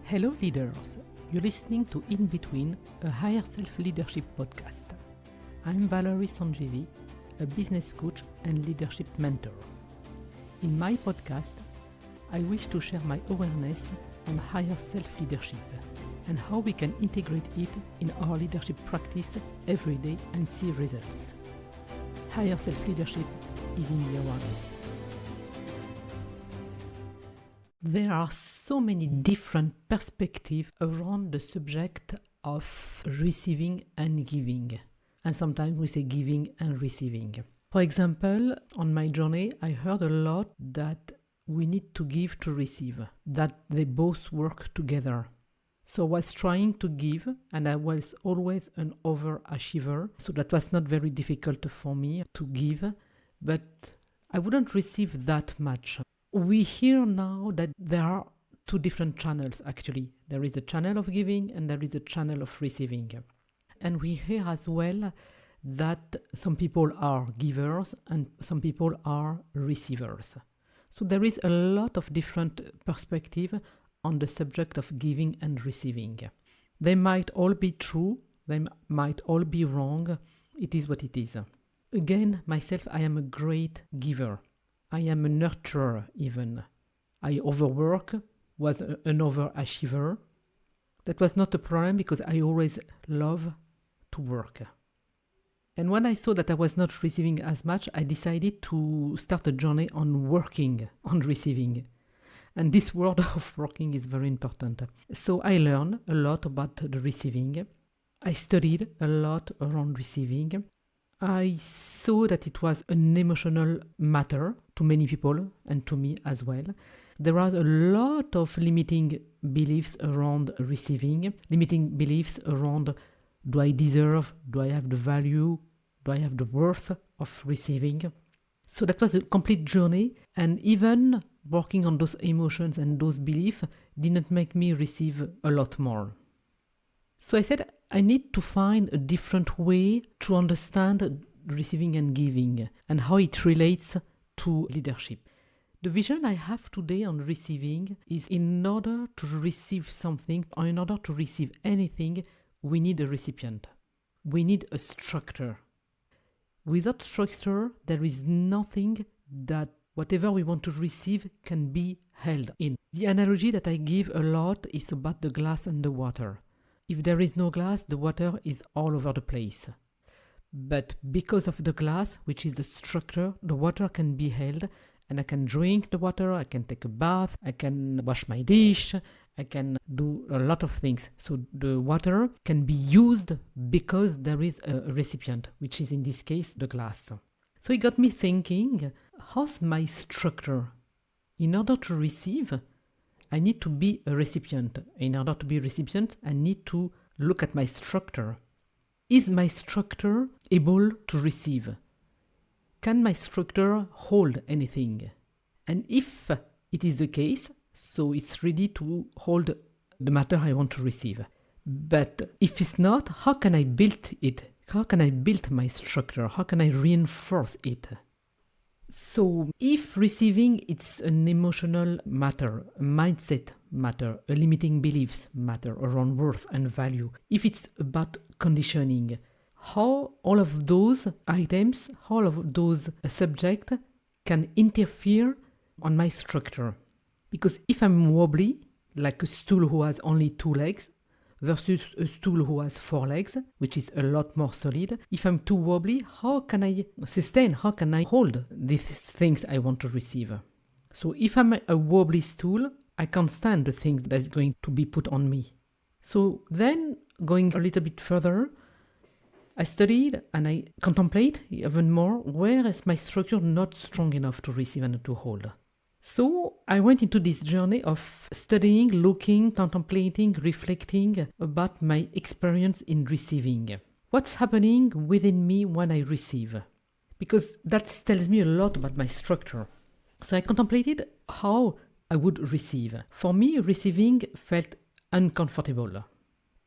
Hello leaders, you're listening to In Between, a higher self-leadership podcast. I'm Valarie, a business coach and leadership mentor. In my podcast, I wish to share my awareness on higher self-leadership and how we can integrate it in our leadership practice every day and see results. Higher self-leadership is in the awareness. There are so many different perspectives around the subject of receiving and giving. And sometimes we say giving and receiving. For example, on my journey, I heard a lot that we need to give to receive, that they both work together. So I was trying to give, and I was always an overachiever. So that was not very difficult for me to give, but I wouldn't receive that much. We hear now that there are two different channels actually. There is a channel of giving and there is a channel of receiving. And we hear as well that some people are givers and some people are receivers. So there is a lot of different perspective on the subject of giving and receiving. They might all be true, they might all be wrong. It is what it is. Again, myself, I am a great giver. I am a nurturer even. I overwork, was an overachiever. That was not a problem because I always love to work. And when I saw that I was not receiving as much, I decided to start a journey on working on receiving. And this word of working is very important. So I learned a lot about the receiving. I studied a lot around receiving. I saw that it was an emotional matter to many people and to me as well. There are a lot of limiting beliefs around receiving, limiting beliefs around do I deserve, do I have the value, do I have the worth of receiving. So that was a complete journey, and even working on those emotions and those beliefs didn't make me receive a lot more. So I said, I need to find a different way to understand receiving and giving and how it relates to leadership. The vision I have today on receiving is in order to receive something, or in order to receive anything, we need a recipient. We need a structure. Without structure, there is nothing that whatever we want to receive can be held in. The analogy that I give a lot is about the glass and the water. If there is no glass, the water is all over the place. But because of the glass, which is the structure, the water can be held, and I can drink the water, I can take a bath, I can wash my dish, I can do a lot of things. So the water can be used because there is a recipient, which is in this case the glass. So it got me thinking, how's my structure? In order to receive, I need to be a recipient. In order to be a recipient, I need to look at my structure. Is my structure able to receive? Can my structure hold anything? And if it is the case, so it's ready to hold the matter I want to receive. But if it's not, how can I build it? How can I build my structure? How can I reinforce it? So if receiving it's an emotional matter, a mindset matter, a limiting beliefs matter around worth and value, if it's about conditioning, how all of those items, all of those subjects can interfere on my structure. Because if I'm wobbly, like a stool who has only 2 legs, versus a stool who has 4 legs, which is a lot more solid. If I'm too wobbly, how can I sustain, how can I hold these things I want to receive? So if I'm a wobbly stool, I can't stand the things that's going to be put on me. So then, going a little bit further, I studied and I contemplate even more, where is my structure not strong enough to receive and to hold? So I went into this journey of studying, looking, contemplating, reflecting about my experience in receiving. What's happening within me when I receive? Because that tells me a lot about my structure. So I contemplated how I would receive. For me, receiving felt uncomfortable.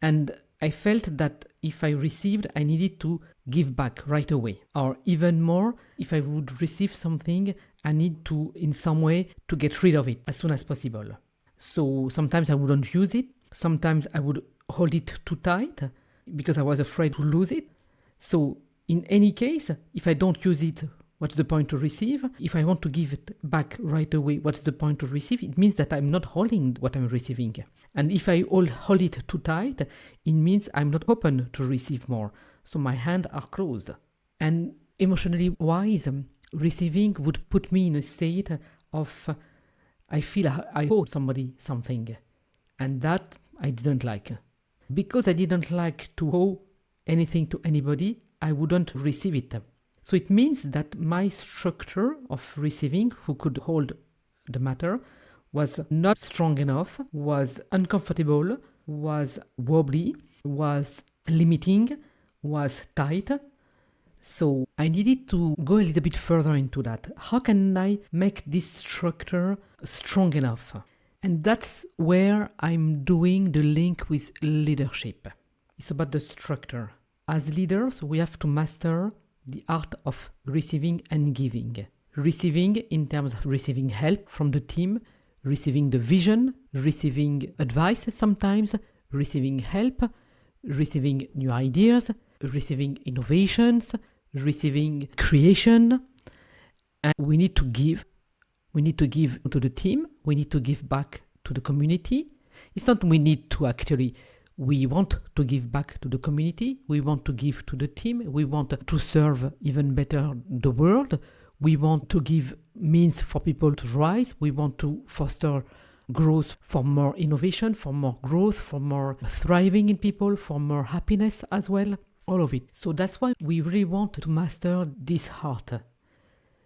And I felt that if I received, I needed to give back right away. Or even more, if I would receive something, I need to, in some way, to get rid of it as soon as possible. So sometimes I wouldn't use it. Sometimes I would hold it too tight because I was afraid to lose it. So in any case, if I don't use it, what's the point to receive? If I want to give it back right away, what's the point to receive? It means that I'm not holding what I'm receiving. And if I hold it too tight, it means I'm not open to receive more. So my hands are closed. And emotionally wise, receiving would put me in a state of I feel I owe somebody something. And that I didn't like. Because I didn't like to owe anything to anybody, I wouldn't receive it. So it means that my structure of receiving, who could hold the matter, was not strong enough, was uncomfortable, was wobbly, was limiting, was tight. So I needed to go a little bit further into that. How can I make this structure strong enough? And that's where I'm doing the link with leadership. It's about the structure. As leaders, we have to master the art of receiving and giving. Receiving in terms of receiving help from the team, receiving the vision, receiving advice sometimes, receiving help, receiving new ideas, receiving innovations, receiving creation. And we need to give. We need to give to the team. We need to give back to the community. It's not we need to actually. We want to give back to the community. We want to give to the team. We want to serve even better the world. We want to give means for people to rise. We want to foster growth for more innovation, for more growth, for more thriving in people, for more happiness as well. All of it. So that's why we really want to master this art.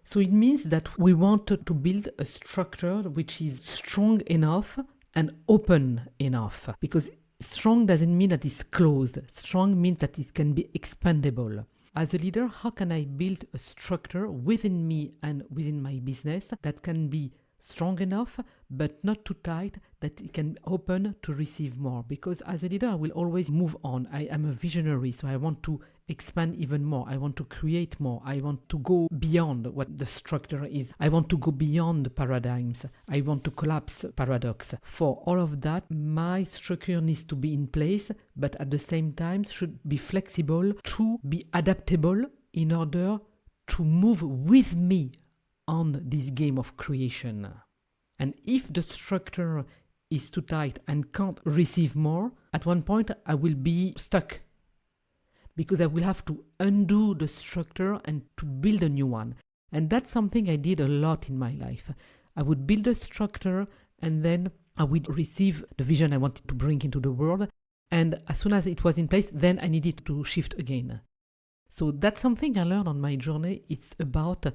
So it means that we want to build a structure which is strong enough and open enough. Because strong doesn't mean that it's closed. Strong means that it can be expandable. As a leader, how can I build a structure within me and within my business that can be strong enough but not too tight, that it can open to receive more? Because as a leader, I will always move on. I am a visionary, so I want to expand even more. I want to create more. I want to go beyond what the structure is. I want to go beyond the paradigms. I want to collapse paradox. For all of that, my structure needs to be in place, but at the same time should be flexible to be adaptable in order to move with me on this game of creation. And if the structure is too tight and can't receive more, at one point I will be stuck because I will have to undo the structure and to build a new one. And that's something I did a lot in my life. I would build a structure and then I would receive the vision I wanted to bring into the world. And as soon as it was in place, then I needed to shift again. So that's something I learned on my journey. It's about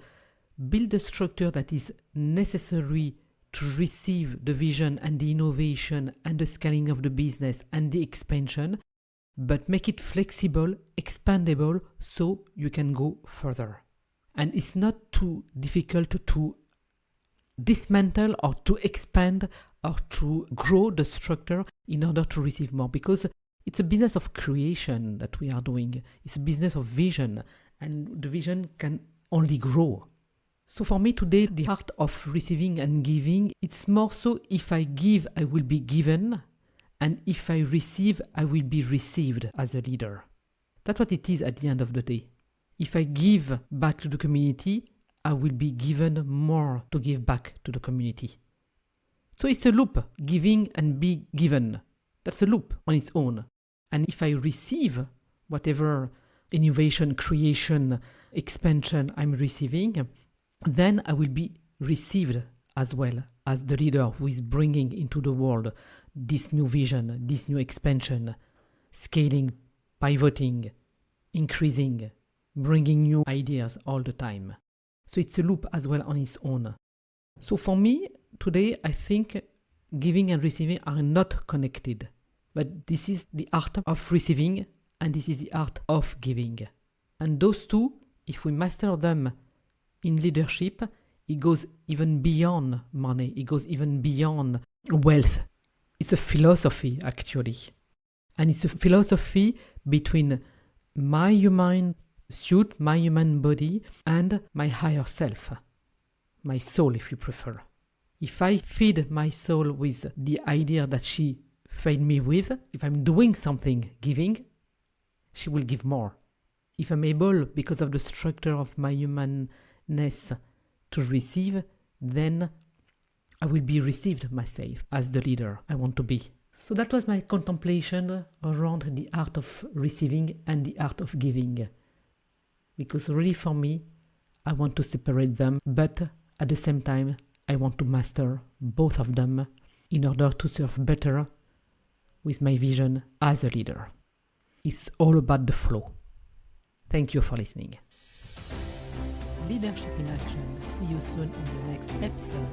build a structure that is necessary to receive the vision and the innovation and the scaling of the business and the expansion, but make it flexible, expandable, so you can go further. And it's not too difficult to dismantle or to expand or to grow the structure in order to receive more, because it's a business of creation that we are doing. It's a business of vision, and the vision can only grow. So for me today, the art of receiving and giving, it's more so if I give, I will be given, and if I receive, I will be received as a leader. That's what it is at the end of the day. If I give back to the community, I will be given more to give back to the community. So it's a loop, giving and be given. That's a loop on its own. And if I receive whatever innovation, creation, expansion I'm receiving, then I will be received as well as the leader who is bringing into the world this new vision, this new expansion, scaling, pivoting, increasing, bringing new ideas all the time. So it's a loop as well on its own. So for me, today, I think giving and receiving are not connected. But this is the art of receiving and this is the art of giving. And those two, if we master them in leadership, it goes even beyond money. It goes even beyond wealth. It's a philosophy, actually. And it's a philosophy between my human suit, my human body, and my higher self. My soul, if you prefer. If I feed my soul with the idea that she fed me with, if I'm doing something giving, she will give more. If I'm able, because of the structure of my humanness, to receive, then I will be received myself as the leader I want to be. So that was my contemplation around the art of receiving and the art of giving. Because really for me, I want to separate them, but at the same time, I want to master both of them in order to serve better with my vision as a leader. It's all about the flow. Thank you for listening. Leadership in Action. See you soon in the next episode.